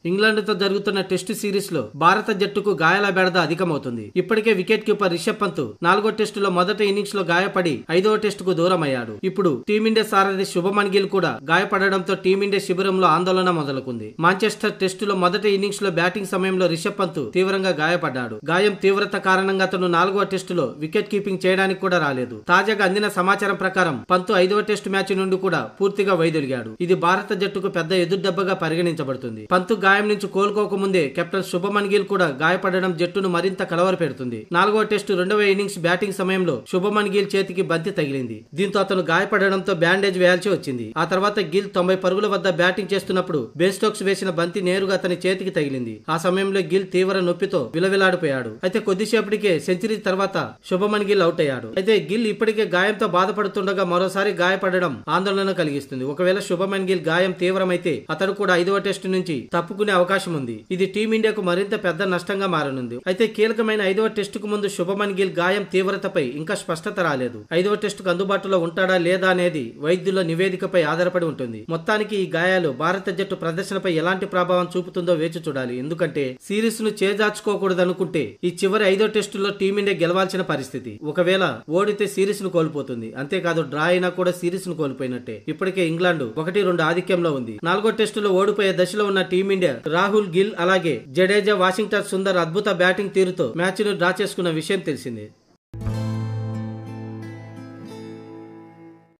England తో జరుగుతున్న test series లో భారత జట్టుకు గాయాల బెడద అధికమవుతుంది. ఇప్పటికే వికెట్ కీపర్ రిషబ్ పంత్ 4వ టెస్టులో మొదటి ఇన్నింగ్స్ లో గాయపడి 5వ టెస్టుకు దూరమయ్యాడు. ఇప్పుడు టీమిండియా సారథి శుభమన్ గిల్ కూడా గాయపడడంతో టీమిండియా శిబిరంలో ఆందోళన మొదలుకుంది. మాంచెస్టర్ టెస్టులో మొదటి ఇన్నింగ్స్ లో బ్యాటింగ్ సమయంలో రిషబ్ పంత్ తీవ్రంగా గాయపడ్డాడు. గాయం తీవ్రత కారణంగా అతను 4వ టెస్టులో వికెట్ కీపింగ్ చేయడానికి కూడా రాలేదు. తాజాగా అందిన సమాచారం ప్రకారం పంత్ 5వ టెస్టు మ్యాచ్ నుండి కూడా పూర్తిగా వైదొలిగాడు. ఇది భారత జట్టుకు పెద్ద ఎదురుదెబ్బగా పరిగణించబడుతుంది. పంత్ గాయం నుంచి కోలుకోకముందే కెప్టెన్ శుభమన్ గిల్ కూడా గాయపడడం జట్టును మరింత కలవరపెడుతుంది. 4వ టెస్టు 2వ ఇన్నింగ్స్ బ్యాటింగ్ సమయంలో శుభమన్ గిల్ చేతికి బంతి తగిలింది. దీంతో అతను గాయపడడంతో బ్యాండేజ్ వేయాల్సి వచ్చింది. ఆ తర్వాత గిల్ 90 పరుగుల వద్ద బ్యాటింగ్ చేస్తున్నప్పుడు బెన్ స్టోక్స్ వేసిన బంతి నేరుగా అతని చేతికి తగిలింది. ఆ సమయంలో గిల్ తీవ్ర నొప్పితో విలవిలాడిపోయాడు. అయితే కొద్దిసేపటికే సెంచరీ తర్వాత శుభమన్ గిల్ అవుట్ అయ్యాడు. అయితే గిల్ ఇప్పటికే గాయంతో బాధపడుతుండగా మరోసారి గాయపడడం ఆందోళన కలిగిస్తుంది. ఒకవేళ శుభమన్ గిల్ గాయం తీవ్రమైతే అతడు కూడా 5వ టెస్టు నుంచి తప్పుకునే అవకాశం ఉంది. ఇది టీమిండియాకు మరింత పెద్ద నష్టంగా మారనుంది. అయితే కీలకమైన 5వ టెస్టుకు ముందు శుభమన్ గిల్ గాయం తీవ్రతపై ఇంకా స్పష్టత రాలేదు. 5వ టెస్టుకు అందుబాటులో ఉంటాడా లేదా అనేది వైద్యుల నివేదికపై ఆధారపడి ఉంటుంది. మొత్తానికి ఈ గాయాలు భారత జట్టు ప్రదర్శనపై ఎలాంటి ప్రభావం చూపుతుందో వేచి చూడాలి. ఎందుకంటే సిరీస్ ను చేజార్చుకోకూడదనుకుంటే ఈ చివరి 5వ టెస్టులో టీమిండియా గెలవాల్సిన పరిస్థితి. ఒకవేళ ఓడితే సిరీస్ ను కోల్పోతుంది. అంతేకాదు డ్రా అయినా కూడా సిరీస్ ను కోల్పోయినట్టే. ఇప్పటికే ఇంగ్లాండ్ 1-2 ఆధిక్యంలో ఉంది. 4వ టెస్టులో ఓడిపోయే దశలో ఉన్న టీమిండియా రాహుల్ గిల్ అలాగే జడేజా వాషింగ్టన్ సుందర్ అద్భుత బ్యాటింగ్ తీరుతో మ్యాచ్ ను డ్రా చేసుకున్న విషయం తెలిసిందే.